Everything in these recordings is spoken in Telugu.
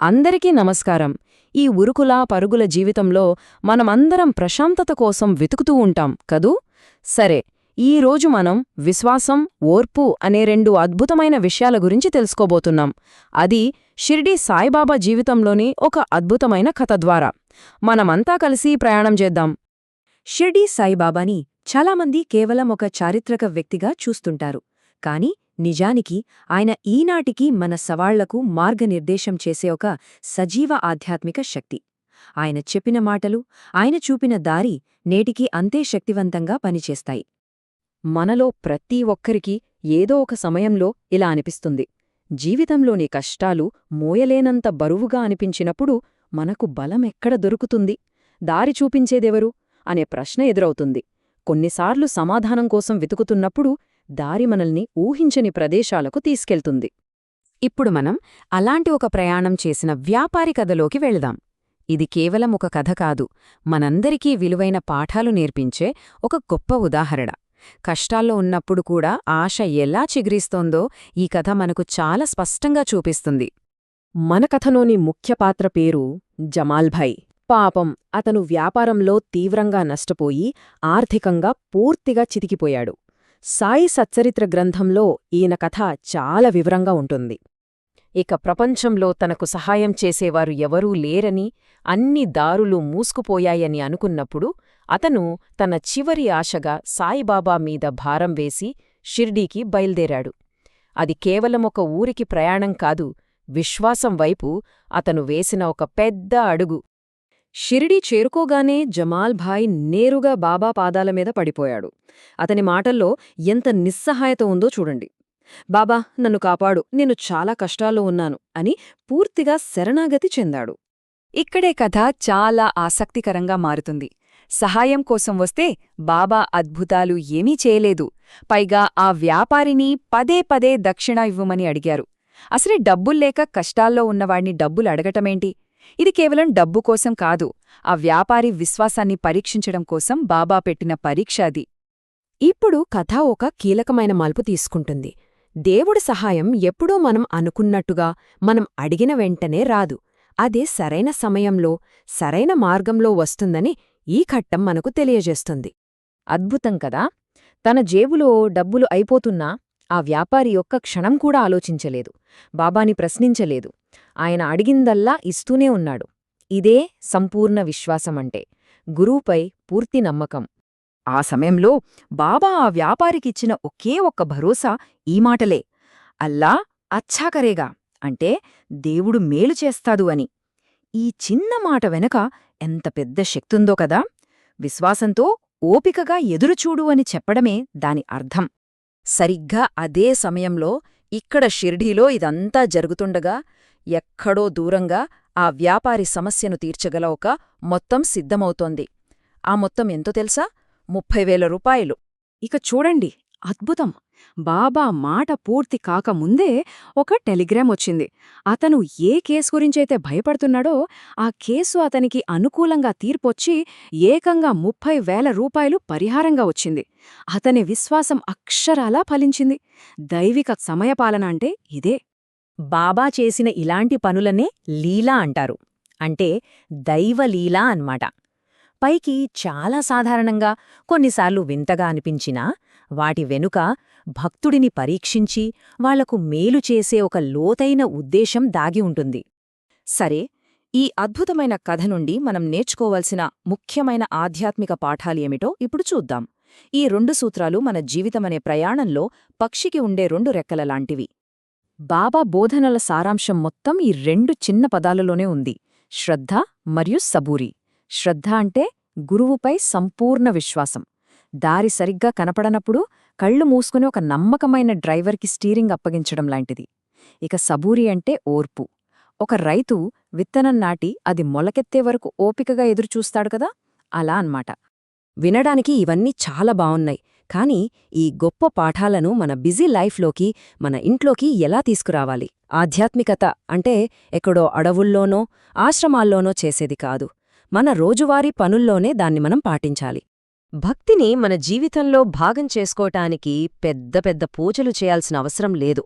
అందరికీ నమస్కారం. ఈ ఉరుకుల పరుగుల జీవితంలో మనమందరం ప్రశాంతత కోసం వెతుకుతూ ఉంటాం కదూ. సరే, ఈరోజు మనం విశ్వాసం, ఓర్పు అనే రెండు అద్భుతమైన విషయాల గురించి తెలుసుకోబోతున్నాం. అది షిర్డీ సాయిబాబా జీవితంలోని ఒక అద్భుతమైన కథ ద్వారా. మనమంతా కలిసి ప్రయాణం చేద్దాం. షిర్డీ సాయిబాబాని చాలామంది కేవలం ఒక చారిత్రక వ్యక్తిగా చూస్తుంటారు, కాని నిజానికి ఆయన ఈనాటికి మన సవాళ్లకు మార్గనిర్దేశం చేసే ఒక సజీవ ఆధ్యాత్మిక శక్తి. ఆయన చెప్పిన మాటలు, ఆయన చూపిన దారి నేటికి అంతే శక్తివంతంగా పనిచేస్తాయి. మనలో ప్రతి ఒక్కరికి ఏదో ఒక సమయంలో ఇలా అనిపిస్తుంది. జీవితంలోని కష్టాలు మోయలేనంత బరువుగా అనిపించినప్పుడు మనకు బలమెక్కడ దొరుకుతుంది, దారి చూపించేదెవరు అనే ప్రశ్న ఎదురవుతుంది. కొన్నిసార్లు సమాధానం కోసం వెతుకుతున్నప్పుడు దారి మనల్ని ఊహించని ప్రదేశాలకు తీసుకెళ్తుంది. ఇప్పుడు మనం అలాంటి ఒక ప్రయాణం చేసిన వ్యాపారి కథలోకి వెళదాం. ఇది కేవలం ఒక కథ కాదు, మనందరికీ విలువైన పాఠాలు నేర్పించే ఒక గొప్ప ఉదాహరణ. కష్టాల్లో ఉన్నప్పుడు కూడా ఆశ ఎలా చిగురిస్తోందో ఈ కథ మనకు చాలా స్పష్టంగా చూపిస్తుంది. మన కథలోని ముఖ్య పాత్ర పేరు జమాల్భాయ్. పాపం, అతను వ్యాపారంలో తీవ్రంగా నష్టపోయి ఆర్థికంగా పూర్తిగా చితికిపోయాడు. సాయి సచ్చరిత్ర గ్రంథంలో ఈయన కథ చాలా వివరంగా ఉంటుంది. ఇక ప్రపంచంలో తనకు సహాయం చేసేవారు ఎవరూ లేరని, అన్ని దారులు మూసుకుపోయాయని అనుకున్నప్పుడు అతను తన చివరి ఆశగా సాయిబాబా మీద భారం వేసి షిర్డీకి బయల్దేరాడు. అది కేవలం ఒక ఊరికి ప్రయాణం కాదు, విశ్వాసం వైపు అతను వేసిన ఒక పెద్ద అడుగు. షిరిడీ చేరుకోగానే జమాల్భాయ్ నేరుగా బాబా పాదాలమీద పడిపోయాడు. అతని మాటల్లో ఎంత నిస్సహాయత ఉందో చూడండి. బాబా, నన్ను కాపాడు, నేను చాలా కష్టాల్లో ఉన్నాను అని పూర్తిగా శరణాగతి చెందాడు. ఇక్కడే కథ చాలా ఆసక్తికరంగా మారుతుంది. సహాయం కోసం వస్తే బాబా అద్భుతాలు ఏమీ చేయలేదు. పైగా ఆ వ్యాపారిని పదే పదే దక్షిణ ఇవ్వమని అడిగారు. అసలే డబ్బుల్లేక కష్టాల్లో ఉన్నవాణ్ణి డబ్బులు అడగటమేంటి? ఇది కేవలం డబ్బు కోసం కాదు, ఆ వ్యాపారి విశ్వాసాన్ని పరీక్షించడం కోసం బాబా పెట్టిన పరీక్ష అది. ఇప్పుడు కథ ఒక కీలకమైన మలుపు తీసుకుంటుంది. దేవుడి సహాయం ఎప్పుడూ మనం అనుకున్నట్టుగా, మనం అడిగిన వెంటనే రాదు. అదే సరైన సమయంలో, సరైన మార్గంలో వస్తుందని ఈ ఘట్టం మనకు తెలియజేస్తుంది. అద్భుతం కదా! తన జేబులో డబ్బులు అయిపోతున్నా ఆ వ్యాపారి ఒక్క క్షణం కూడా ఆలోచించలేదు, బాబాని ప్రశ్నించలేదు. ఆయన అడిగిందల్లా ఇస్తూనే ఉన్నాడు. ఇదే సంపూర్ణ విశ్వాసమంటే, గురువుపై పూర్తి నమ్మకం. ఆ సమయంలో బాబా ఆ వ్యాపారికిచ్చిన ఒకే ఒక్క భరోసా ఈ మాటలే, అల్లా అచ్చా కరేగా, అంటే దేవుడు మేలు చేస్తాడు అని. ఈ చిన్న మాట వెనక ఎంత పెద్ద శక్తుందో కదా! విశ్వాసంతో ఓపికగా ఎదురుచూడు అని చెప్పడమే దాని అర్థం. సరిగ్గా అదే సమయంలో ఇక్కడ షిర్డీలో ఇదంతా జరుగుతుండగా ఎక్కడో దూరంగా ఆ వ్యాపారి సమస్యను తీర్చగల ఒక మొత్తం సిద్ధమవుతోంది. ఆ మొత్తం ఎంతో తెలుసా? 30,000 రూపాయలు. ఇక చూడండి, అద్భుతం! బాబా మాట పూర్తి కాకముందే ఒక టెలిగ్రామ్ వచ్చింది. అతను ఏ కేసు గురించైతే భయపడుతున్నాడో ఆ కేసు అతనికి అనుకూలంగా తీర్పొచ్చి ఏకంగా 30,000 రూపాయలు పరిహారంగా వచ్చింది. అతని విశ్వాసం అక్షరాలా ఫలించింది. దైవిక సమయపాలన అంటే ఇదే. బాబా చేసిన ఇలాంటి పనులనే లీలా అంటారు. అంటే దైవలీలా అన్మాట. పైకి చాలా సాధారణంగా, కొన్నిసార్లు వింతగా అనిపించినా వాటి వెనుక భక్తుడిని పరీక్షించి వాళ్లకు మేలు చేసే ఒక లోతైన ఉద్దేశం దాగి ఉంటుంది. సరే, ఈ అద్భుతమైన కథ నుండి మనం నేర్చుకోవలసిన ముఖ్యమైన ఆధ్యాత్మిక పాఠాలేమిటో ఇప్పుడు చూద్దాం. ఈ 2 సూత్రాలు మన జీవితమనే ప్రయాణంలో పక్షికి ఉండే 2 రెక్కలలాంటివి. బాబా బోధనల సారాంశం మొత్తం ఈ 2 చిన్న పదాలలోనే ఉంది: శ్రద్ధ మరియు సబూరి. శ్రద్ధ అంటే గురువుపై సంపూర్ణ విశ్వాసం, దారి సరిగ్గా కనపడనప్పుడు కళ్ళు మూసుకుని ఒక నమ్మకమైన డ్రైవర్కి స్టీరింగ్ అప్పగించడం లాంటిది. ఇక సబూరి అంటే ఓర్పు. ఒక రైతు విత్తనం నాటి అది మొలకెత్తే వరకు ఓపికగా ఎదురుచూస్తాడు కదా, అలా అన్మాట. వినడానికి ఇవన్నీ చాలా బావున్నాయి, కానీ ఈ గొప్ప పాఠాలను మన బిజీ లైఫ్లోకి, మన ఇంట్లోకి ఎలా తీసుకురావాలి? ఆధ్యాత్మికత అంటే ఎక్కడో అడవుల్లోనో ఆశ్రమాల్లోనో చేసేది కాదు, మన రోజువారీ పనుల్లోనే దాన్ని మనం పాటించాలి. భక్తిని మన జీవితంలో భాగం చేసుకోటానికి పెద్ద పెద్ద పూజలు చేయాల్సిన అవసరం లేదు.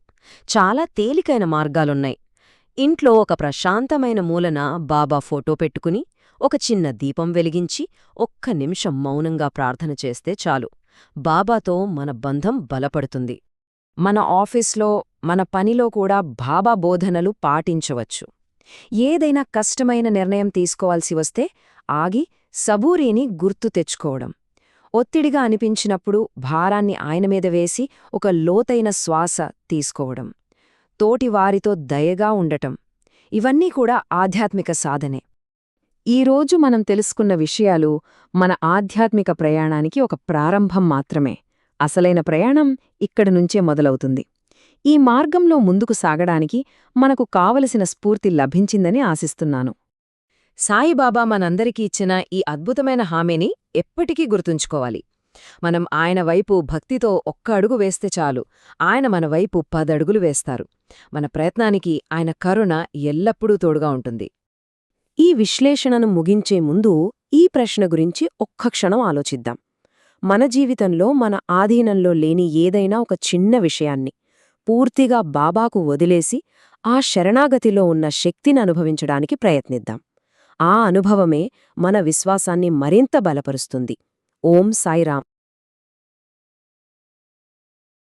చాలా తేలికైన మార్గాలున్నాయి. ఇంట్లో ఒక ప్రశాంతమైన మూలన బాబా ఫోటో పెట్టుకుని ఒక చిన్న దీపం వెలిగించి ఒక్క నిమిషం మౌనంగా ప్రార్థన చేస్తే చాలు బాబాతో మన బంధం బలపడుతుంది. మన ఆఫీస్లో మన పనిలో కూడా బాబా బోధనలు పాటించవచ్చు. ఏదైనా కష్టమైన నిర్ణయం తీసుకోవాల్సి వస్తే ఆగి సబూరీని గుర్తు తెచ్చుకోవడం. ఒత్తిడిగా అనిపించినప్పుడు భారాన్ని ఆయన మీద వేసి ఒక లోతైన శ్వాస తీసుకోవడం. తోటివారితో దయగా ఉండటం. ఇవన్నీ కూడా ఆధ్యాత్మిక సాధనే. ఈరోజు మనం తెలుసుకున్న విషయాలు మన ఆధ్యాత్మిక ప్రయాణానికి ఒక ప్రారంభం మాత్రమే. అసలైన ప్రయాణం ఇక్కడి నుంచే మొదలవుతుంది. ఈ మార్గంలో ముందుకు సాగడానికి మనకు కావలసిన స్ఫూర్తి లభించిందని ఆశిస్తున్నాను. సాయిబాబా మనందరికీ ఇచ్చిన ఈ అద్భుతమైన హామీని ఎప్పటికీ గుర్తుంచుకోవాలి. మనం ఆయన వైపు భక్తితో ఒక్క అడుగు వేస్తే చాలు, ఆయన మన వైపు 10 అడుగులు వేస్తారు. మన ప్రయత్నానికి ఆయన కరుణ ఎల్లప్పుడూ తోడుగా ఉంటుంది. ఈ విశ్లేషణను ముగించే ముందు ఈ ప్రశ్న గురించి ఒక్క క్షణం ఆలోచిద్దాం. మన జీవితంలో మన ఆధీనంలో లేని ఏదైనా ఒక చిన్న విషయాన్ని పూర్తిగా బాబాకు వదిలేసి ఆ శరణాగతిలో ఉన్న శక్తిని అనుభవించడానికి ప్రయత్నిద్దాం. ఆ అనుభవమే మన విశ్వాసాన్ని మరింత బలపరుస్తుంది. ఓం సాయిరాం.